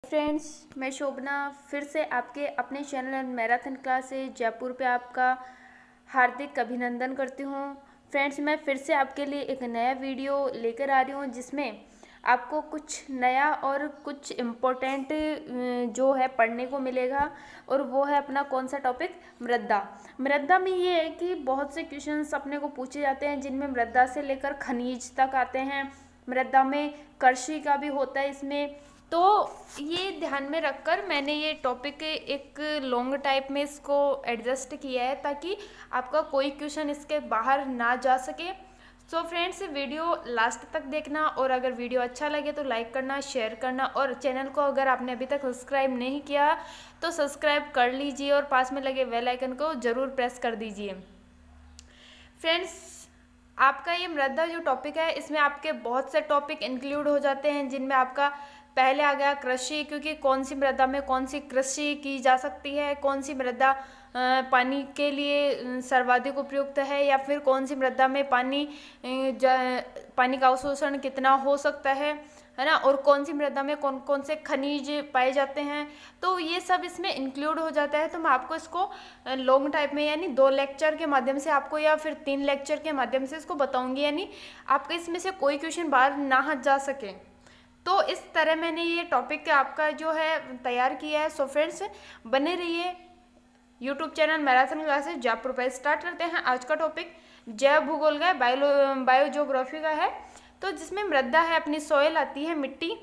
Friends, मैं शोभना फिर से आपके अपने चैनल मैराथन क्लास से जयपुर पे आपका हार्दिक अभिनंदन करती हूँ। फ्रेंड्स, मैं फिर से आपके लिए एक नया वीडियो लेकर आ रही हूँ जिसमें आपको कुछ नया और कुछ इम्पोर्टेंट जो है पढ़ने को मिलेगा। और वो है अपना कौन सा टॉपिक, मृदा। मृदा में ये है कि बहुत से क्वेश्चंस अपने को पूछे जाते हैं जिनमें मृदा से लेकर खनिज तक आते हैं। मृदा में कृषि का भी होता है इसमें। तो ये ध्यान में रखकर मैंने ये टॉपिक एक लॉन्ग टाइप में इसको एडजस्ट किया है ताकि आपका कोई क्वेश्चन इसके बाहर ना जा सके। सो फ्रेंड्स, वीडियो लास्ट तक देखना और अगर वीडियो अच्छा लगे तो लाइक करना, शेयर करना और चैनल को अगर आपने अभी तक सब्सक्राइब नहीं किया तो सब्सक्राइब कर लीजिए और पास में लगे बेल आइकन को ज़रूर प्रेस कर दीजिए। फ्रेंड्स, आपका ये मृदा जो टॉपिक है इसमें आपके बहुत से टॉपिक इंक्लूड हो जाते हैं जिनमें आपका पहले आ गया कृषि, क्योंकि कौन सी मृदा में कौन सी कृषि की जा सकती है, कौन सी मृदा पानी के लिए सर्वाधिक उपयुक्त है, या फिर कौन सी मृदा में पानी का अवशोषण कितना हो सकता है ना, और कौन सी मृदा में कौन कौन से खनिज पाए जाते हैं। तो ये सब इसमें इंक्लूड हो जाता है। तो मैं आपको इसको लॉन्ग टाइप में यानी 2 लेक्चर के माध्यम से आपको या फिर 3 लेक्चर के माध्यम से इसको बताऊंगी, यानी आपके इसमें से कोई क्वेश्चन बाहर ना हट जा सके। तो इस तरह मैंने ये टॉपिक आपका जो है तैयार किया है। सो फ्रेंड्स, बने रहिए YouTube channel marathon classes Jaipur पर। स्टार्ट करते हैं। आज का टॉपिक जैव भूगोल का है, बायोजियोग्राफी का है। तो जिसमें मृदा है, अपनी सॉइल आती है, मिट्टी।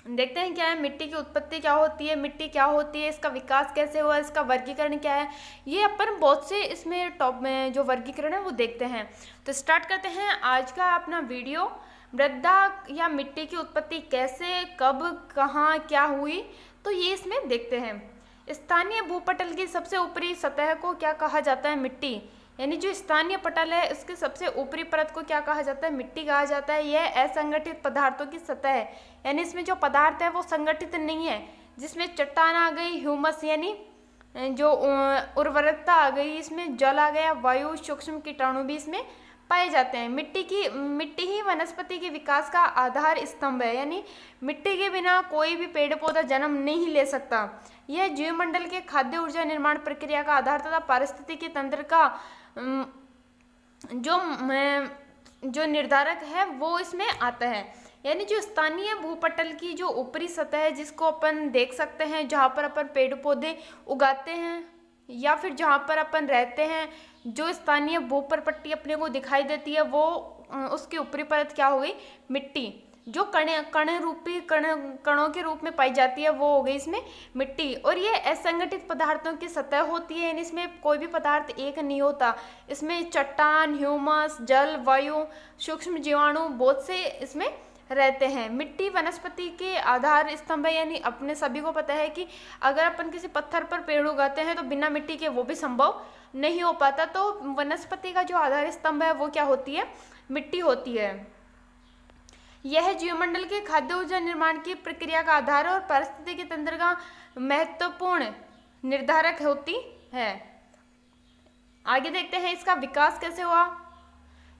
देखते हैं क्या है, मिट्टी की उत्पत्ति क्या होती है, मिट्टी क्या होती है, इसका विकास कैसे हुआ, इसका वर्गीकरण क्या है, ये अपन बहुत से इसमें टॉप में जो वर्गीकरण है वो देखते हैं। तो स्टार्ट करते हैं आज का अपना वीडियो। मृदा या मिट्टी की उत्पत्ति कैसे, कब, कहाँ, क्या हुई, तो ये इसमें देखते हैं। स्थानीय भूपटल की सबसे ऊपरी सतह को क्या कहा जाता है, मिट्टी। यानी जो स्थानीय पटल है उसके सबसे ऊपरी परत को क्या कहा जाता है, मिट्टी कहा जाता है। यह असंगठित पदार्थों की सतह है, यानी इसमें जो पदार्थ है वो संगठित नहीं है, जिसमें चट्टान आ गई, ह्यूमस यानी जो उर्वरकता आ गई, इसमें जल आ गया, वायु, सूक्ष्म कीटाणु भी इसमें पाए जाते हैं। मिट्टी ही वनस्पति के विकास का आधार स्तंभ है, यानी मिट्टी के बिना कोई भी पेड़ पौधा जन्म नहीं ले सकता। यह जीवमंडल के खाद्य ऊर्जा निर्माण प्रक्रिया का आधार तथा पारिस्थितिकी तंत्र का जो निर्धारक है वो इसमें आता है। यानी जो स्थानीय भूपटल की जो ऊपरी सतह है जिसको अपन देख सकते हैं, जहाँ पर अपन पेड़ पौधे उगाते हैं या फिर जहाँ पर अपन रहते हैं, जो स्थानीय भूपटपट्टी अपने को दिखाई देती है वो उसकी ऊपरी परत क्या हो गई, मिट्टी। जो कणों के रूप में पाई जाती है वो हो गई इसमें मिट्टी। और ये असंगठित पदार्थों की सतह होती है, यानी इसमें कोई भी पदार्थ एक नहीं होता। इसमें चट्टान, ह्यूमस, जल, वायु, सूक्ष्म जीवाणु बहुत से इसमें रहते हैं। मिट्टी वनस्पति के आधार स्तंभ है, यानी अपने सभी को पता है कि अगर अपन किसी पत्थर पर पेड़ उगाते हैं तो बिना मिट्टी के वो भी संभव नहीं हो पाता। तो वनस्पति का जो आधार स्तंभ है वो क्या होती है, मिट्टी होती है। यह जीवमंडल के खाद्य ऊर्जा निर्माण की प्रक्रिया का आधार और पारिस्थितिकी तंत्र का महत्वपूर्ण निर्धारक होती है। आगे देखते हैं इसका विकास कैसे हुआ।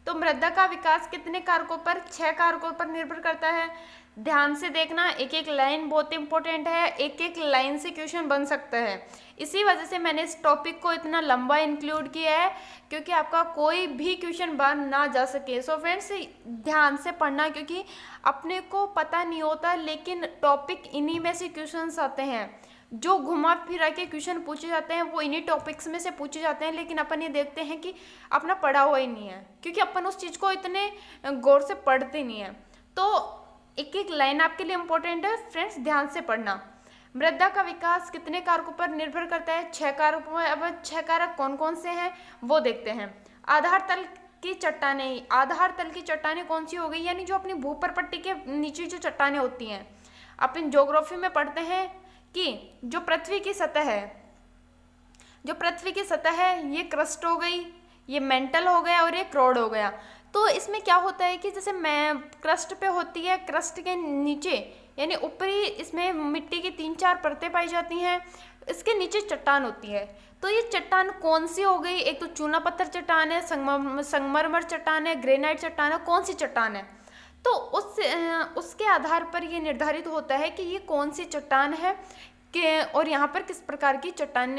तो मृदा का विकास कितने कारकों पर, 6 कारकों पर निर्भर करता है। ध्यान से देखना, एक एक लाइन बहुत इंपॉर्टेंट है, एक एक लाइन से क्वेश्चन बन सकता है। इसी वजह से मैंने इस टॉपिक को इतना लंबा इंक्लूड किया है क्योंकि आपका कोई भी क्वेश्चन बाहर ना जा सके। सो फ्रेंड्स, ध्यान से पढ़ना, क्योंकि अपने को पता नहीं होता लेकिन टॉपिक इन्हीं में से क्वेश्चंस आते हैं। जो घुमा फिरा के क्वेश्चन पूछे जाते हैं वो इन्हीं टॉपिक्स में से पूछे जाते हैं, लेकिन अपन ये देखते हैं कि अपना पढ़ा हुआ ही नहीं है, क्योंकि अपन उस चीज़ को इतने गौर से पढ़ते नहीं है। तो एक एक लाइन आपके लिए इम्पोर्टेंट है फ्रेंड्स, ध्यान से पढ़ना। मृदा का विकास कितने कारकों पर निर्भर करता है, 6 कारकों पर। अब 6 कारक कौन कौन से हैं वो देखते हैं। आधार तल की चट्टानें, आधार तल की चट्टानें कौन सी हो गई, यानी जो अपनी भूपरपट्टी के नीचे जो चट्टानें होती हैं। अपन ज्योग्राफी में पढ़ते हैं कि जो पृथ्वी की सतह है, जो पृथ्वी की सतह है ये क्रस्ट हो गई, ये मेंटल हो गया और ये क्रोड हो गया। तो इसमें क्या होता है कि जैसे मैं क्रस्ट पे होती है, क्रस्ट के नीचे यानी ऊपरी इसमें मिट्टी की 3-4 परतें पाई जाती हैं, इसके नीचे चट्टान होती है। तो ये चट्टान कौन सी हो गई, एक तो चूना पत्थर चट्टान है, संगमरमर चट्टान है, ग्रेनाइट चट्टान है, कौन सी चट्टान है। तो उसके आधार पर ये निर्धारित होता है कि ये कौन सी चट्टान है कि और यहाँ पर किस प्रकार की चट्टान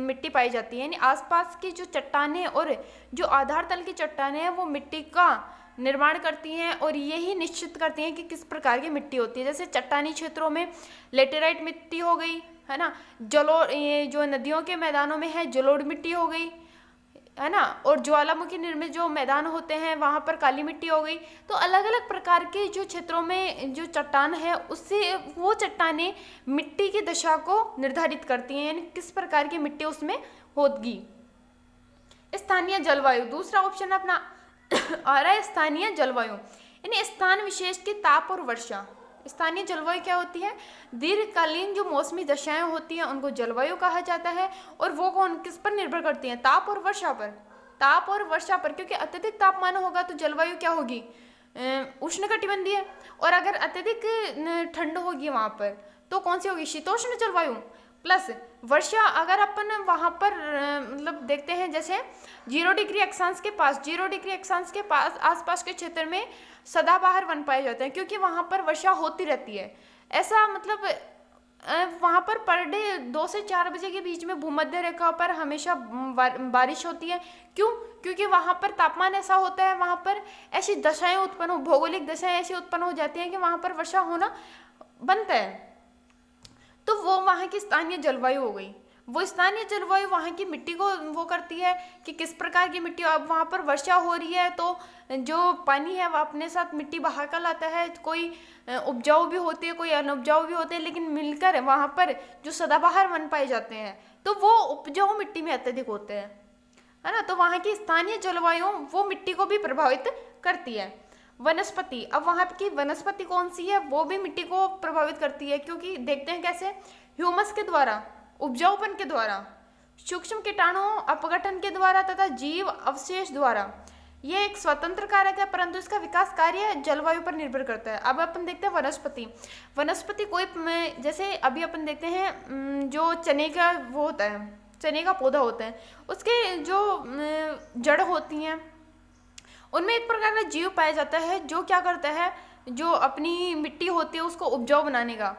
मिट्टी पाई जाती है। यानी आसपास की जो चट्टानें और जो आधार तल की चट्टानें हैं वो मिट्टी का निर्माण करती हैं और यही निश्चित करती हैं कि किस प्रकार की मिट्टी होती है। जैसे चट्टानी क्षेत्रों में लेटेराइट मिट्टी हो गई, है ना, ये जो नदियों के मैदानों में है जलोढ़ मिट्टी हो गई, है ना, और ज्वालामुखी निर्मित जो मैदान होते हैं वहाँ पर काली मिट्टी हो गई। तो अलग अलग प्रकार के जो क्षेत्रों में जो चट्टान है उससे वो चट्टानें मिट्टी की दशा को निर्धारित करती हैं, यानी किस प्रकार की मिट्टी उसमें होगी। स्थानीय जलवायु, दूसरा ऑप्शन अपना आ रहा है स्थानीय जलवायु, यानी स्थान विशेष की ताप और वर्षा। स्थानीय जलवायु क्या होती है? दीर्घकालीन जो मौसमी दशाएं होती हैं उनको जलवायु कहा जाता है और वो किस पर निर्भर करती हैं? ताप और वर्षा पर। ताप और वर्षा पर, क्योंकि अत्यधिक तापमान होगा तो जलवायु क्या होगी? उष्णकटिबंधीय। और अगर अत्यधिक ठंड होगी वहाँ पर तो कौन सी होगी? शीतोष्ण जलवायु। प्लस वर्षा अगर अपन वहाँ पर मतलब देखते हैं जैसे 0 डिग्री अक्षांश के पास, 0 डिग्री अक्षांश के पास आसपास के क्षेत्र में सदाबहार वन पाए जाते हैं क्योंकि वहाँ पर वर्षा होती रहती है। ऐसा मतलब वहाँ पर डे 2 से 4 बजे के बीच में भूमध्य रेखा पर हमेशा बारिश होती है। क्यों? क्योंकि वहाँ पर तापमान ऐसा होता है, वहाँ पर ऐसी दशाएं उत्पन्न हो, भौगोलिक दशाएं ऐसी उत्पन्न हो जाती हैं कि वहाँ पर वर्षा होना बनता है। तो वो वहाँ की स्थानीय जलवायु हो गई। वो स्थानीय जलवायु वहाँ की मिट्टी को वो करती है कि किस प्रकार की मिट्टी, अब वहाँ पर वर्षा हो रही है तो जो पानी है वह अपने साथ मिट्टी बहा कर लाता है। कोई उपजाऊ भी होती है, कोई अनउपजाऊ भी होते हैं, लेकिन मिलकर वहाँ पर जो सदाबहार वन पाए जाते हैं तो वो उपजाऊ मिट्टी में अत्यधिक होते हैं, है ना। तो वहाँ की स्थानीय जलवायु वो मिट्टी को भी प्रभावित करती है। वनस्पति, अब वहाँ की वनस्पति कौन सी है वो भी मिट्टी को प्रभावित करती है, क्योंकि देखते हैं कैसे, ह्यूमस के द्वारा, उपजाऊपन के द्वारा, सूक्ष्म कीटाणु अपघटन के द्वारा तथा जीव अवशेष द्वारा। यह एक स्वतंत्र कारक है परंतु इसका विकास कार्य जलवायु पर निर्भर करता है। अब अपन देखते हैं वनस्पति। वनस्पति कोई, जैसे अभी अपन देखते हैं जो चने का वो होता है, चने का पौधा होता है, उसके जो जड़ होती हैं उनमें एक प्रकार का जीव पाया जाता है जो क्या करता है, जो अपनी मिट्टी होती है उसको उपजाऊ बनाने का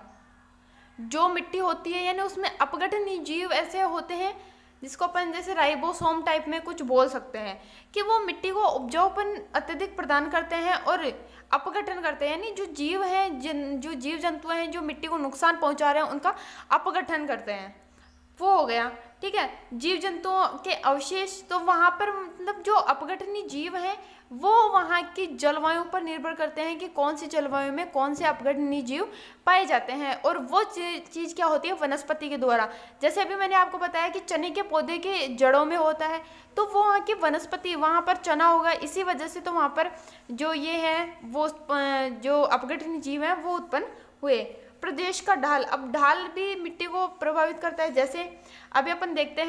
जो मिट्टी होती है, यानी उसमें अपघटनीय जीव ऐसे होते हैं जिसको अपन जैसे राइबोसोम टाइप में कुछ बोल सकते हैं कि वो मिट्टी को उपजाऊपन अत्यधिक प्रदान करते हैं और अपघटन करते हैं, यानी जो जीव हैं, जो जीव जंतु हैं जो मिट्टी को नुकसान पहुंचा रहे हैं उनका अपघटन करते हैं। वो हो गया, ठीक है, जीव जंतुओं के अवशेष। तो वहाँ पर मतलब जो अपघटनीय जीव हैं वो वहाँ की जलवायु पर निर्भर करते हैं कि कौन सी जलवायु में कौन से अपघटनीय जीव पाए जाते हैं, और वो चीज़ क्या होती है वनस्पति के द्वारा। जैसे अभी मैंने आपको बताया कि चने के पौधे के जड़ों में होता है, तो वो वहाँ की वनस्पति, वहाँ पर चना होगा, इसी वजह से तो वहाँ पर जो ये है वो जो अपघटनीय जीव हैं वो उत्पन्न हुए। प्रदेश का ढाल, अब ढाल भी मिट्टी को प्रभावित करता है। जैसे अभी अपन देखते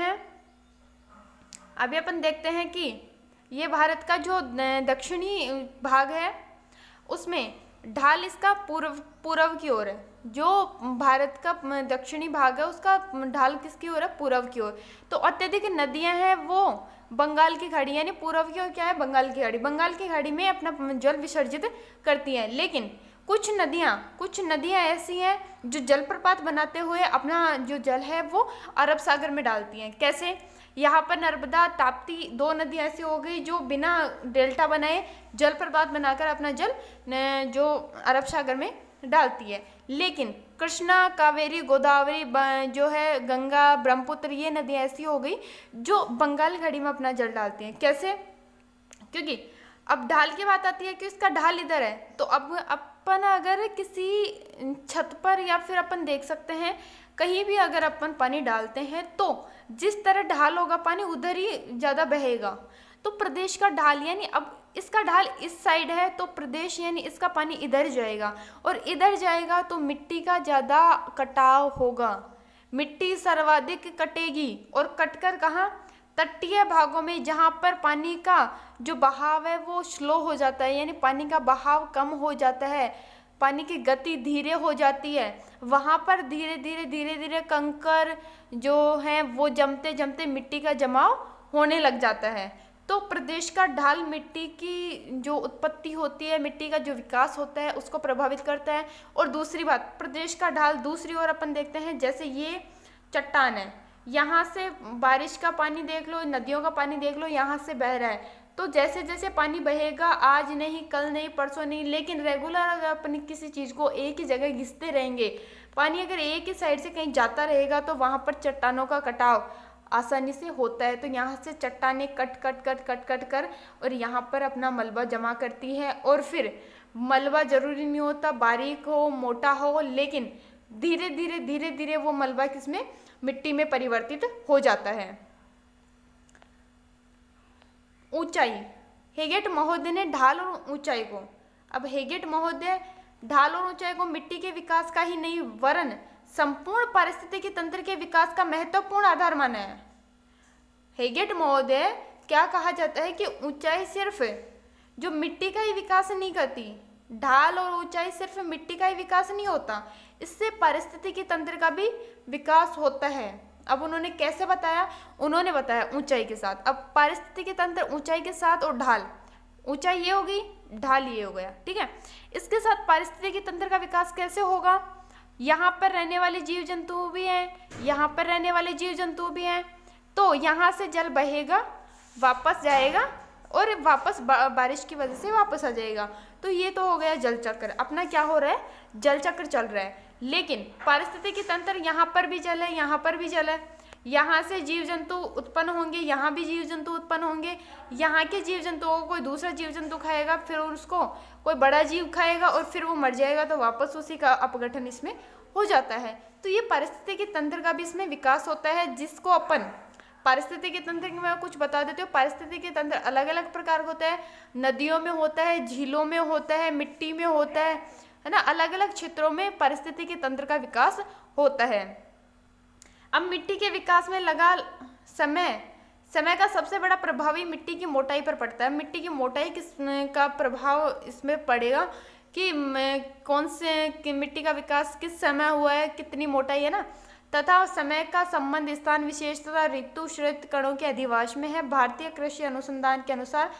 हैं कि ये भारत का जो दक्षिणी भाग है उसमें ढाल इसका पूर्व की ओर है। जो भारत का दक्षिणी भाग है उसका ढाल किसकी ओर है? पूर्व की ओर। तो अत्यधिक नदियां हैं वो बंगाल की खाड़ी, यानी पूर्व की ओर क्या है? बंगाल की खाड़ी। बंगाल की खाड़ी में अपना जल विसर्जित करती हैं, लेकिन कुछ नदियां ऐसी हैं जो जलप्रपात बनाते हुए अपना जो जल है वो अरब सागर में डालती हैं। कैसे? यहाँ पर नर्मदा, ताप्ती 2 नदियाँ ऐसी हो गई जो बिना डेल्टा बनाए जलप्रपात बनाकर अपना जल जो अरब सागर में डालती है। लेकिन कृष्णा, कावेरी, गोदावरी जो है, गंगा, ब्रह्मपुत्र, ये नदियाँ ऐसी हो गई जो बंगाल खाड़ी में अपना जल डालती हैं। कैसे? क्योंकि अब ढाल की बात आती है कि इसका ढाल इधर है, तो अब अपन अगर किसी छत पर या फिर अपन देख सकते हैं कहीं भी अगर अपन पानी डालते हैं तो जिस तरह ढाल होगा पानी उधर ही ज़्यादा बहेगा। तो प्रदेश का ढाल, यानी अब इसका ढाल इस साइड है तो प्रदेश यानी इसका पानी इधर जाएगा, और इधर जाएगा तो मिट्टी का ज़्यादा कटाव होगा, मिट्टी सर्वाधिक कटेगी, और कटकर कहाँ? तटीय भागों में, जहाँ पर पानी का जो बहाव है वो स्लो हो जाता है, यानी पानी का बहाव कम हो जाता है, पानी की गति धीरे हो जाती है, वहाँ पर धीरे धीरे कंकर जो है वो जमते जमते मिट्टी का जमाव होने लग जाता है। तो प्रदेश का ढाल मिट्टी की जो उत्पत्ति होती है, मिट्टी का जो विकास होता है उसको प्रभावित करता है। और दूसरी बात, प्रदेश का ढाल दूसरी ओर अपन देखते हैं, जैसे ये चट्टान है, यहाँ से बारिश का पानी देख लो, नदियों का पानी देख लो, यहाँ से बह रहा है। तो जैसे जैसे पानी बहेगा, आज नहीं, कल नहीं, परसों नहीं, लेकिन रेगुलर अगर अपन किसी चीज़ को एक ही जगह घिसते रहेंगे, पानी अगर एक ही साइड से कहीं जाता रहेगा तो वहाँ पर चट्टानों का कटाव आसानी से होता है। तो यहाँ से चट्टानें cut cut cut cut cut कर और यहाँ पर अपना मलबा जमा करती है। और फिर मलबा जरूरी नहीं होता बारीक हो, मोटा हो, लेकिन धीरे धीरे धीरे धीरे वो मलबा किसमें, मिट्टी में परिवर्तित हो जाता है। ऊंचाई, हेगेट महोदय ने ढाल और ऊंचाई को, अब हेगेट महोदय ढाल और ऊंचाई को मिट्टी के विकास का ही नहीं वरन संपूर्ण पारिस्थितिकी तंत्र के विकास का महत्वपूर्ण आधार माना है। हेगेट महोदय क्या कहा जाता है कि ऊंचाई सिर्फ जो मिट्टी का ही विकास नहीं करती, ढाल और ऊंचाई सिर्फ मिट्टी का ही विकास नहीं होता, इससे पारिस्थितिकी तंत्र का भी विकास होता है। अब उन्होंने कैसे बताया, उन्होंने बताया ऊंचाई के साथ। अब पारिस्थितिकी तंत्र ऊंचाई के साथ और ढाल, ऊंचाई ये हो गई, ढाल ये हो गया, ठीक है। इसके साथ पारिस्थितिकी तंत्र का विकास कैसे होगा, यहाँ पर रहने वाले जीव जंतु भी हैं, यहाँ पर रहने वाले जीव जंतु भी हैं, तो यहाँ से जल बहेगा, वापस जाएगा और वापस बारिश की वजह से वापस आ जाएगा। तो ये तो हो गया जल चक्र, अपना क्या हो रहा है, जल चक्र चल रहा है। लेकिन पारिस्थितिकी तंत्र, यहाँ पर भी जल है, यहाँ पर भी जल है, यहाँ से जीव जंतु उत्पन्न होंगे, यहाँ भी जीव जंतु उत्पन्न होंगे, यहाँ के जीव जंतुओं को कोई दूसरा जीव जंतु खाएगा, फिर उसको कोई बड़ा जीव खाएगा और फिर वो मर जाएगा, तो वापस उसी का अपघटन इसमें हो जाता है। तो ये पारिस्थितिकी तंत्र का भी इसमें विकास होता है, जिसको अपन पारिस्थितिकी तंत्र की मैं कुछ बता देती हूँ। पारिस्थितिकी तंत्र अलग अलग प्रकार का होता है, नदियों में होता है, झीलों में होता है, मिट्टी में होता है ना, अलग अलग क्षेत्रों में पारिस्थितिकी तंत्र का विकास होता है। अब मिट्टी के विकास में लगा समय का सबसे बड़ा प्रभावी मिट्टी की मोटाई पर पड़ता है। मिट्टी की मोटाई किस का प्रभाव इसमें पड़ेगा कि कौन से कि मिट्टी का विकास किस समय हुआ है, कितनी मोटाई है ना, तथा समय का संबंध स्थान विशेष तथा ऋतु श्रेत कणों के अधिवास में है। भारतीय कृषि अनुसंधान के अनुसार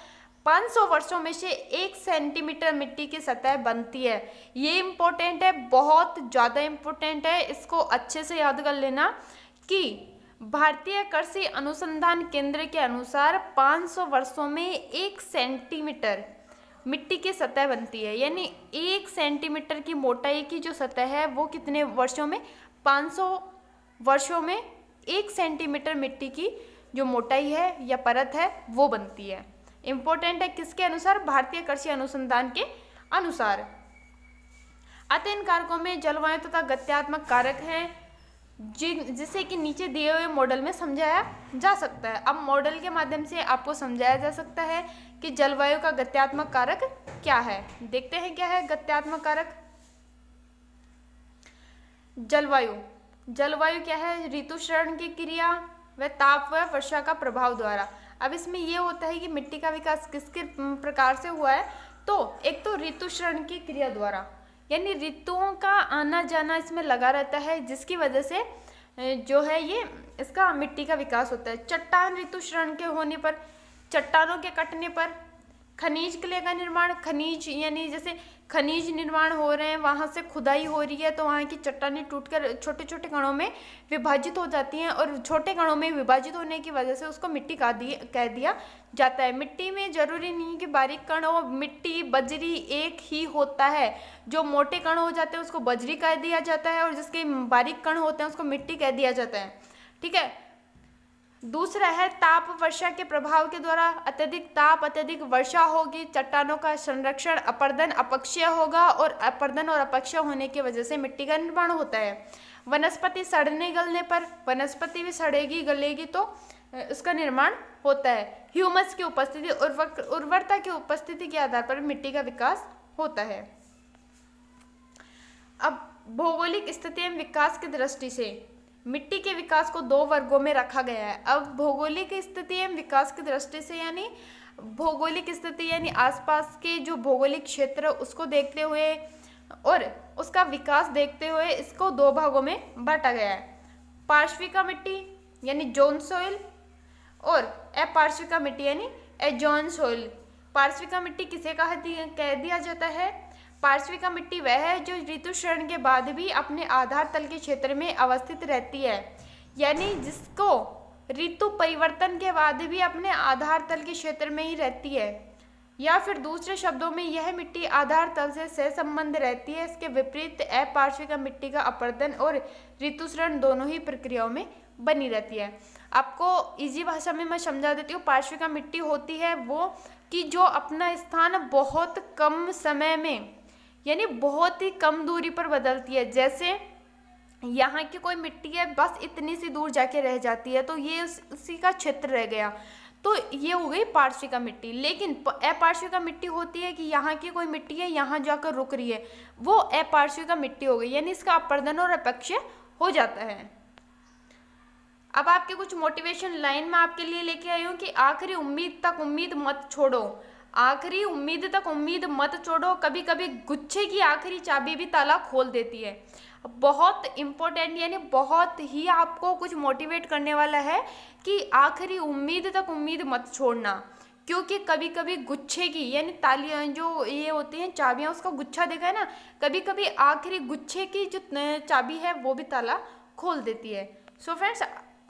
500 वर्षों में से 1 सेंटीमीटर मिट्टी की सतह बनती है। ये इम्पोर्टेंट है, बहुत ज़्यादा इम्पोर्टेंट है, इसको अच्छे से याद कर लेना कि भारतीय कृषि अनुसंधान केंद्र के अनुसार 500 वर्षों में 1 सेंटीमीटर मिट्टी की सतह बनती है। यानी 1 सेंटीमीटर की मोटाई की जो सतह है वो कितने वर्षों में, 500 वर्षों में 1 सेंटीमीटर मिट्टी की जो मोटाई है या परत है वो बनती है। इम्पोर्टेंट है, किसके अनुसार, भारतीय कृषि अनुसंधान के अनुसार। अतः इन कारकों में जलवायु तथा गत्यात्मक कारक हैं जिसे कि नीचे दिए हुए मॉडल में समझाया जा सकता है। अब मॉडल के माध्यम से आपको समझाया जा सकता है कि जलवायु का गत्यात्मक कारक क्या है। देखते हैं क्या है गत्यात्मक कारक। जलवायु क्या है, ऋतुक्षरण की क्रिया व ताप व वर्षा का प्रभाव द्वारा। अब इसमें यह होता है कि मिट्टी का विकास किसके प्रकार से हुआ है, तो एक तो ऋतुक्षरण की क्रिया द्वारा, यानी ऋतुओं का आना जाना इसमें लगा रहता है, जिसकी वजह से जो है ये इसका मिट्टी का विकास होता है। चट्टान ऋतुक्षरण के होने पर, चट्टानों के कटने पर खनिज क्ले का निर्माण, खनिज यानी जैसे खनिज निर्माण हो रहे हैं, वहाँ से खुदाई हो रही है तो वहाँ की चट्टानें टूटकर छोटे छोटे कणों में विभाजित हो जाती हैं और छोटे कणों में विभाजित होने की वजह से उसको मिट्टी कह दिया जाता है। मिट्टी में जरूरी नहीं कि बारीक कण हो, मिट्टी बजरी एक ही होता है। जो मोटे कण हो जाते हैं उसको बजरी कह दिया जाता है और जिसके बारीक कण होते हैं उसको मिट्टी कह दिया जाता है, ठीक है। दूसरा है ताप वर्षा के प्रभाव के द्वारा, अत्यधिक ताप अत्यधिक वर्षा होगी, चट्टानों का संरक्षण अपर्दन अपक्षय होगा और अपर्दन और अपक्षय होने की वजह से मिट्टी का निर्माण होता है। वनस्पति सड़ने गलने पर, वनस्पति भी सड़ेगी गलेगी तो उसका निर्माण होता है। ह्यूमस की उपस्थिति, उर्वरता की उपस्थिति के आधार पर मिट्टी का विकास होता है। अब भौगोलिक स्थिति एवं विकास की दृष्टि से मिट्टी के विकास को 2 वर्गों में रखा गया है। अब भौगोलिक स्थिति एवं विकास की दृष्टि से यानी भौगोलिक स्थिति यानी आसपास के जो भौगोलिक क्षेत्र उसको देखते हुए और उसका विकास देखते हुए इसको 2 भागों में बांटा गया है। पार्श्विका मिट्टी यानी जोन सोइल और अपार्श्विका मिट्टी यानी ए जॉन सोइल। पार्श्विका मिट्टी किसे कह दिया जाता है? पार्श्विका मिट्टी वह है जो ऋतुक्षरण के बाद भी अपने आधार तल के क्षेत्र में अवस्थित रहती है, यानी जिसको ऋतु परिवर्तन के बाद भी अपने आधार तल के क्षेत्र में ही रहती है, या फिर दूसरे शब्दों में यह मिट्टी आधार तल से सहसंबंध रहती है। इसके विपरीत अपार्श्विका मिट्टी का अपरदन और ऋतुक्षरण दोनों ही प्रक्रियाओं में बनी रहती है। आपको इजी भाषा में मैं समझा देती हूँ। पार्श्विका मिट्टी होती है वो कि जो अपना स्थान बहुत कम समय में, यानी बहुत ही कम दूरी पर बदलती है। जैसे यहाँ की कोई मिट्टी है, बस इतनी सी दूर जाके रह जाती है, तो ये उसी का क्षेत्र रह गया, तो ये हो गई पार्श्विका मिट्टी। लेकिन अपार्श्विका मिट्टी होती है कि यहाँ की कोई मिट्टी है, यहाँ जाकर रुक रही है, वो अपार्श्विका मिट्टी हो गई, यानी इसका अपरदन और अपक्षय हो जाता है। अब आपके कुछ मोटिवेशन लाइन में आपके लिए लेके आई हूँ कि आखिरी उम्मीद तक उम्मीद मत छोड़ो। आखिरी उम्मीद तक उम्मीद मत छोड़ो। कभी कभी गुच्छे की आखिरी चाबी भी ताला खोल देती है। बहुत इम्पोर्टेंट, यानी बहुत ही आपको कुछ मोटिवेट करने वाला है कि आखिरी उम्मीद तक उम्मीद मत छोड़ना, क्योंकि कभी कभी गुच्छे की, यानी तालियां जो ये होती हैं चाबियां, उसका गुच्छा देखा है ना, कभी कभी आखिरी गुच्छे की जो चाबी है वो भी ताला खोल देती है। सो फ्रेंड्स,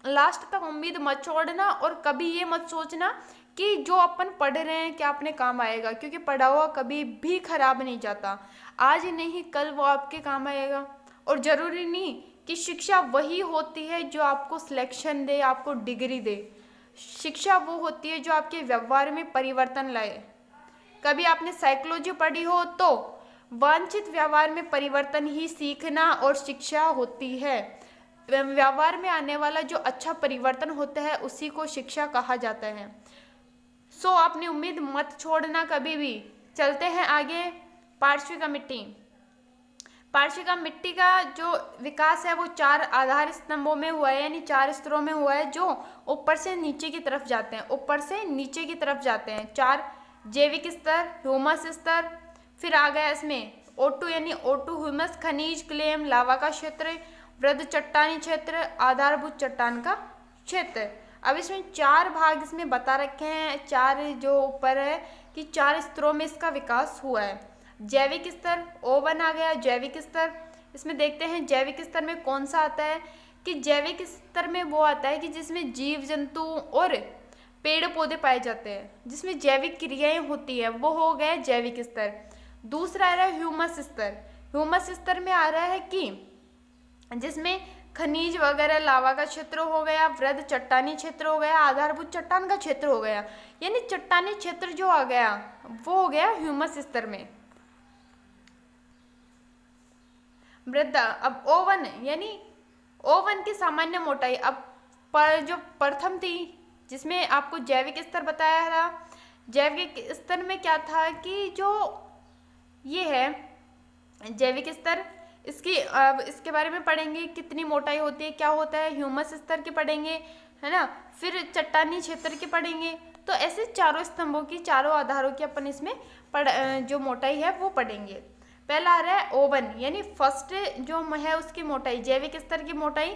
लास्ट तक उम्मीद मत छोड़ना, और कभी ये मत सोचना कि जो अपन पढ़ रहे हैं क्या अपने काम आएगा, क्योंकि पढ़ा हुआ कभी भी खराब नहीं जाता। आज नहीं कल वो आपके काम आएगा। और ज़रूरी नहीं कि शिक्षा वही होती है जो आपको सिलेक्शन दे, आपको डिग्री दे। शिक्षा वो होती है जो आपके व्यवहार में परिवर्तन लाए। कभी आपने साइकोलॉजी पढ़ी हो तो वांछित व्यवहार में परिवर्तन ही सीखना और शिक्षा होती है। व्यवहार में आने वाला जो अच्छा परिवर्तन होता है उसी को शिक्षा कहा जाता है। सो आपने उम्मीद मत छोड़ना कभी भी। चलते हैं आगे। पार्श्विका मिट्टी। पार्श्विका मिट्टी का जो विकास है वो 4 आधार स्तंभों में हुआ है, यानी 4 स्तरों में हुआ है, जो ऊपर से नीचे की तरफ जाते हैं। ऊपर से नीचे की तरफ जाते हैं 4 जैविक स्तर, ह्यूमस स्तर, फिर आ गया इसमें O2 यानी O2 ह्यूमस, खनिज, क्लेम, लावा का क्षेत्र, वृद्ध चट्टानी क्षेत्र, आधारभूत चट्टान का क्षेत्र। अब इसमें 4 भाग इसमें बता रखे हैं, 4 जो ऊपर है कि 4 स्तरों में इसका विकास हुआ है। जैविक स्तर O1 आ गया, जैविक स्तर। इसमें देखते हैं जैविक स्तर में कौन सा आता है, कि जैविक स्तर में वो आता है कि जिसमें जीव जंतु और पेड़ पौधे पाए जाते हैं, जिसमें जैविक क्रियाएं होती है, वो हो गया जैविक स्तर। दूसरा आ रहा है ह्यूमस स्तर। ह्यूमस स्तर में आ रहा है कि जिसमें खनिज वगैरह, लावा का क्षेत्र हो गया, वृद्ध चट्टानी क्षेत्र हो गया, आधारभूत चट्टान का क्षेत्र हो गया, यानी चट्टानी क्षेत्र जो आ गया वो हो गया ह्यूमस स्तर में। वृद्धा। अब O1 यानी O1 की सामान्य मोटाई। अब पर जो प्रथम थी जिसमें आपको जैविक स्तर बताया था, जैविक स्तर में क्या था कि जो ये है जैविक स्तर, इसकी अब इसके बारे में पढ़ेंगे, कितनी मोटाई होती है, क्या होता है। ह्यूमस स्तर के पढ़ेंगे, है ना, फिर चट्टानी क्षेत्र के पढ़ेंगे। तो ऐसे चारों स्तंभों की, चारों आधारों की अपन इसमें जो मोटाई है वो पढ़ेंगे। पहला आ रहा है O1 यानी फर्स्ट जो है उसकी मोटाई, जैविक स्तर की मोटाई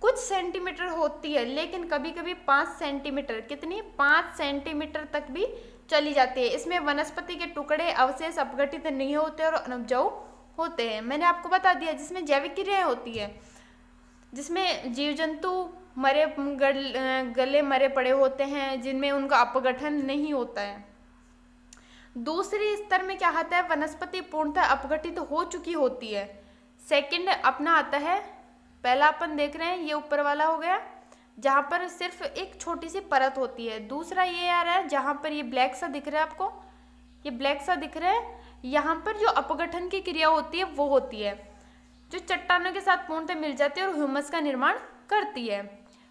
कुछ सेंटीमीटर होती है, लेकिन कभी कभी 5 सेंटीमीटर, कितनी 5 सेंटीमीटर तक भी चली जाती है। इसमें वनस्पति के टुकड़े, अवशेष अपघटित नहीं होते और अनउपजाऊ होते हैं। मैंने आपको बता दिया जिसमें जैविक क्रियाएं होती है, जिसमें जीव जंतु मरे गले मरे पड़े होते हैं, जिनमें उनका अपघटन नहीं होता है। दूसरी स्तर में क्या आता है, वनस्पति पूर्णतः अपघटित हो चुकी होती है। सेकंड अपना आता है, पहला अपन देख रहे हैं ये ऊपर वाला हो गया जहाँ पर सिर्फ एक छोटी सी परत होती है। दूसरा ये आ रहा है जहाँ पर ये ब्लैक सा दिख रहा है आपको, ये ब्लैक सा दिख रहा है, यहाँ पर जो अपघटन की क्रिया होती है वो होती है, जो चट्टानों के साथ पूर्णतः मिल जाती है और ह्यूमस का निर्माण करती है।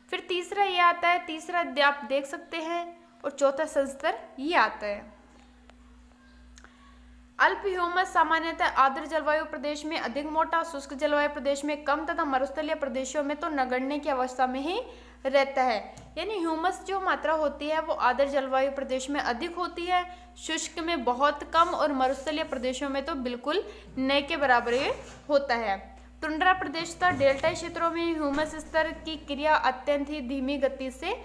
फिर तीसरा ये आता है, तीसरा आप देख सकते हैं, और चौथा संस्तर ये आता है। अल्प ह्यूमस सामान्यतः आर्द्र जलवायु प्रदेश में अधिक मोटा, शुष्क जलवायु प्रदेश में कम तथा मरुस्थलीय प्रदेशों में तो नगण्य की अवस्था में ही रहता है। यानी ह्यूमस जो मात्रा होती है वो आर्द्र जलवायु प्रदेश में अधिक होती है, शुष्क में बहुत कम और मरुस्थलीय प्रदेशों में तो बिल्कुल न के बराबर होता है। टुंड्रा प्रदेश तथा डेल्टाई क्षेत्रों में ह्यूमस स्तर की क्रिया अत्यंत ही धीमी गति से,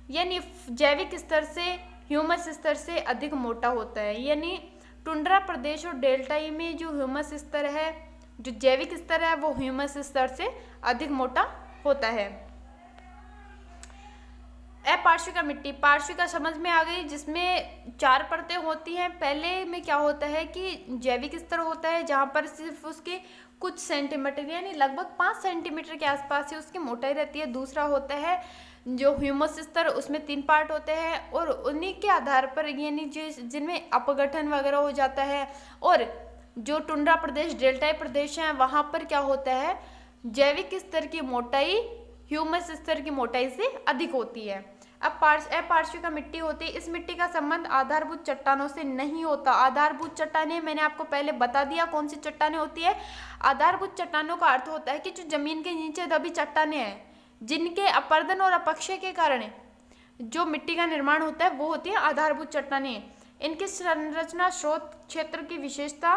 यानी जैविक स्तर से ह्यूमस स्तर से अधिक मोटा होता है। यानी टुंड्रा प्रदेश और डेल्टाई में जो ह्यूमस स्तर है, जो जैविक स्तर है, वो ह्यूमस स्तर से अधिक मोटा होता है। अपार्श्विका मिट्टी, पार्श्विका समझ में आ गई, जिसमें 4 परतें होती हैं। पहले में क्या होता है कि जैविक स्तर होता है, जहाँ पर सिर्फ उसके कुछ सेंटीमीटर यानी लगभग 5 सेंटीमीटर के आसपास ही उसकी मोटाई रहती है। दूसरा होता है जो ह्यूमस स्तर, उसमें 3 पार्ट होते हैं और उन्हीं के आधार पर यानी जिनमें अपघटन वगैरह हो जाता है। और जो टुंड्रा प्रदेश, डेल्टाई प्रदेश हैं, वहाँ पर क्या होता है, जैविक स्तर की मोटाई ह्यूमस स्तर की मोटाई से अधिक होती है। अब अपार्श्विका मिट्टी होती है, इस मिट्टी का संबंध आधारभूत चट्टानों से नहीं होता। आधारभूत चट्टानें मैंने आपको पहले बता दिया कौन सी चट्टानें होती है। आधारभूत चट्टानों का अर्थ होता है कि जो जमीन के नीचे दबी चट्टानें हैं, जिनके अपर्दन और अपक्षय के कारण जो मिट्टी का निर्माण होता है, वो होती है आधारभूत चट्टानें। इनकी संरचना स्रोत क्षेत्र की विशेषता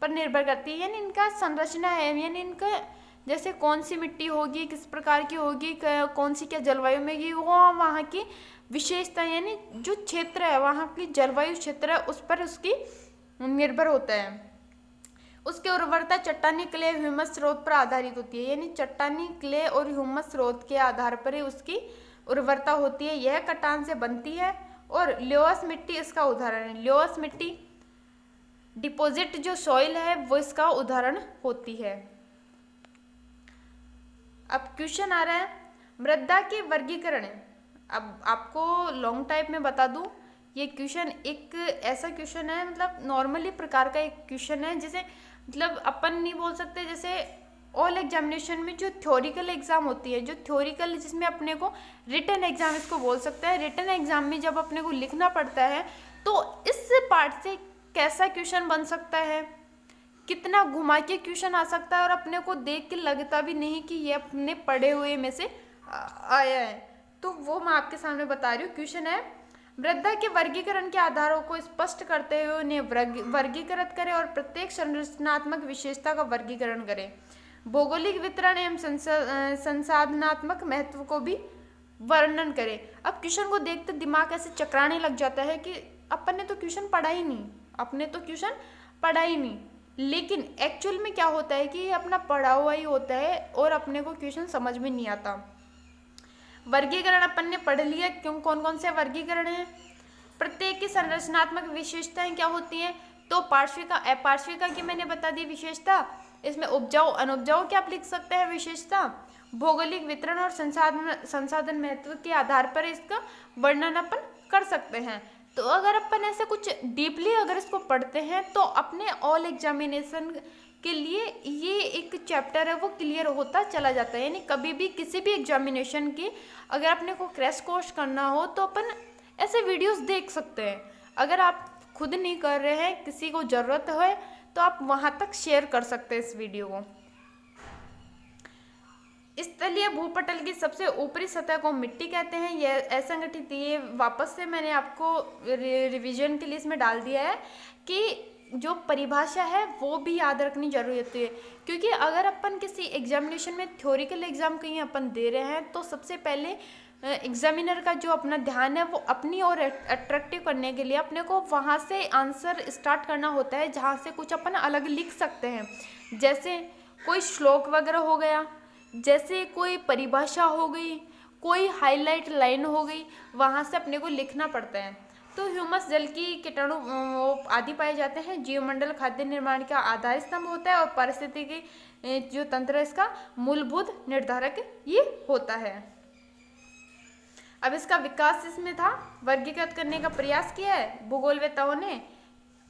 पर निर्भर करती है। यानी इनका संरचना है, यानी इनका जैसे कौन सी मिट्टी होगी, किस प्रकार की होगी, कौन सी क्या जलवायु में की, वो वहाँ की विशेषता यानी जो क्षेत्र है, वहाँ की जलवायु क्षेत्र है, उस पर उसकी निर्भर होता है। उसकी उर्वरता चट्टानी क्ले ह्यूमस स्रोत पर आधारित होती है। यानी चट्टानी क्ले और ह्यूमस स्रोत के आधार पर ही उसकी उर्वरता होती है। यह कटान से बनती है और ल्योअस मिट्टी इसका उदाहरण है। ल्योअस मिट्टी डिपॉजिट जो सॉइल है, वो इसका उदाहरण होती है। अब क्वेश्चन आ रहा है मृदा के वर्गीकरण। अब आपको लॉन्ग टाइप में बता दूं, ये क्वेश्चन एक ऐसा क्वेश्चन है, मतलब नॉर्मली प्रकार का एक क्वेश्चन है, जिसे मतलब अपन नहीं बोल सकते। जैसे ऑल एग्जामिनेशन में जो थ्योरिकल एग्जाम होती है, जो थ्योरिकल जिसमें अपने को रिटन एग्जाम इसको बोल सकते हैं। रिटन एग्जाम में जब अपने को लिखना पड़ता है, तो इस पार्ट से कैसा क्वेश्चन बन सकता है, कितना घुमा के क्वेश्चन आ सकता है और अपने को देख के लगता भी नहीं कि ये अपने पढ़े हुए में से आया है। तो वो मैं आपके सामने बता रही हूँ। क्वेश्चन है मृदा के वर्गीकरण के आधारों को स्पष्ट करते हुए उन्हें वर्गीकृत करें और प्रत्येक संरचनात्मक विशेषता का वर्गीकरण करें। भौगोलिक वितरण एवं संसाधनात्मक महत्व को भी वर्णन करें। अब क्वेश्चन को देखते दिमाग ऐसे चकराने लग जाता है कि अपन ने तो क्वेश्चन पढ़ा ही नहीं, लेकिन एक्चुअल में क्या होता है कि ये अपना पढ़ा हुआ ही होता है और अपने को क्वेश्चन समझ में नहीं आता। वर्गीकरण अपन ने पढ़ लिया, क्यों कौन कौन से वर्गीकरण हैं, प्रत्येक की संरचनात्मक विशेषताएं क्या होती हैं। तो पार्श्विका अपार्श्विका की मैंने बता दी विशेषता, इसमें उपजाऊ अनुपजाऊ क्या आप लिख सकते हैं विशेषता। भौगोलिक वितरण और संसाधन महत्व के आधार पर इसका वर्णन अपन कर सकते हैं। तो अगर अपन ऐसे कुछ डीपली अगर इसको पढ़ते हैं, तो अपने ऑल एग्जामिनेशन के लिए ये एक चैप्टर है वो क्लियर होता चला जाता है। यानी कभी भी किसी भी एग्जामिनेशन की अगर अपने को क्रैश कोर्स करना हो, तो अपन ऐसे वीडियोस देख सकते हैं। अगर आप खुद नहीं कर रहे हैं, किसी को ज़रूरत है, तो आप वहाँ तक शेयर कर सकते हैं इस वीडियो को। स्थलीय भूपटल की सबसे ऊपरी सतह को मिट्टी कहते हैं। यह असंगठित, ये वापस से मैंने आपको रिवीजन के लिए इसमें डाल दिया है कि जो परिभाषा है वो भी याद रखनी जरूरी होती है। क्योंकि अगर अपन किसी एग्जामिनेशन में थ्योरिकल एग्जाम कहीं अपन दे रहे हैं, तो सबसे पहले एग्जामिनर का जो अपना ध्यान है वो अपनी ओर अट्रैक्टिव करने के लिए अपने को वहाँ से आंसर स्टार्ट करना होता है, जहाँ से कुछ अपन अलग लिख सकते हैं। जैसे कोई श्लोक वगैरह हो गया, जैसे कोई परिभाषा हो गई, कोई हाईलाइट लाइन हो गई, वहाँ से अपने को लिखना पड़ता है। तो ह्यूमस जल की कीटाणु आदि पाए जाते हैं। जीवमंडल खाद्य निर्माण का आधार स्तंभ होता है और पारिस्थितिकी जो तंत्र है इसका मूलभूत निर्धारक ये होता है। अब इसका विकास इसमें था, वर्गीकृत करने का प्रयास किया है भूगोलवेताओं ने।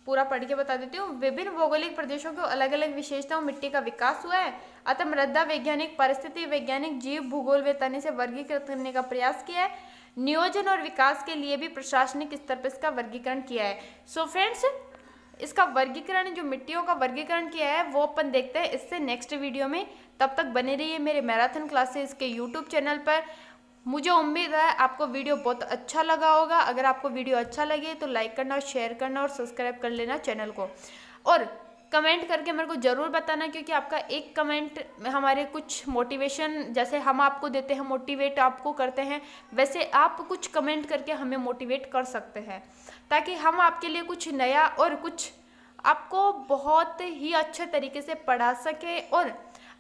पूरा पढ़ के बता देती हूँ। विभिन्न भौगोलिक प्रदेशों के अलग अलग विशेषताओं मिट्टी का विकास हुआ है। अतः मृदा वैज्ञानिक, परिस्थिति वैज्ञानिक, जीव भूगोलवेता ने इसे वर्गीकृत करने का प्रयास किया है। नियोजन और विकास के लिए भी प्रशासनिक स्तर पर इसका वर्गीकरण किया है। सो फ्रेंड्स, इसका वर्गीकरण, जो मिट्टियों का वर्गीकरण किया है, वो अपन देखते हैं इससे नेक्स्ट वीडियो में। तब तक बने रहिए मेरे मैराथन क्लासेस के यूट्यूब चैनल पर। मुझे उम्मीद है आपको वीडियो बहुत अच्छा लगा होगा। अगर आपको वीडियो अच्छा लगे तो लाइक करना, शेयर करना और सब्सक्राइब कर लेना चैनल को। और कमेंट करके मेरे को ज़रूर बताना, क्योंकि आपका एक कमेंट हमारे कुछ मोटिवेशन, जैसे हम आपको देते हैं मोटिवेट आपको करते हैं, वैसे आप कुछ कमेंट करके हमें मोटिवेट कर सकते हैं, ताकि हम आपके लिए कुछ नया और कुछ आपको बहुत ही अच्छे तरीके से पढ़ा सके और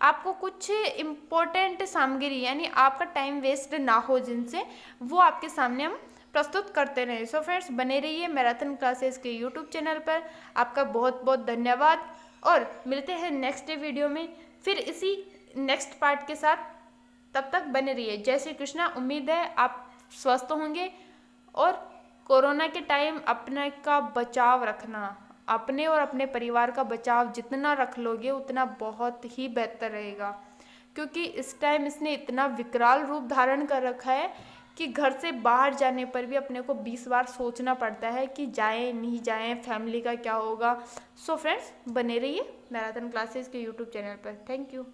आपको कुछ इम्पोर्टेंट सामग्री यानी आपका टाइम वेस्ट ना हो, जिनसे वो आपके सामने हम प्रस्तुत करते रहें। सो फ्रेंड्स, बने रहिए मैराथन क्लासेस के यूट्यूब चैनल पर। आपका बहुत बहुत धन्यवाद और मिलते हैं नेक्स्ट वीडियो में फिर इसी नेक्स्ट पार्ट के साथ। तब तक बने रहिए। जय श्री कृष्णा। उम्मीद है आप स्वस्थ होंगे और कोरोना के टाइम अपने का बचाव रखना, अपने और अपने परिवार का बचाव जितना रख लोगे उतना बहुत ही बेहतर रहेगा, क्योंकि इस टाइम इसने इतना विकराल रूप धारण कर रखा है कि घर से बाहर जाने पर भी अपने को 20 बार सोचना पड़ता है कि जाएं नहीं जाएं, फैमिली का क्या होगा। सो फ्रेंड्स, बने रहिए मैराथन क्लासेस के यूट्यूब चैनल पर। Thank you.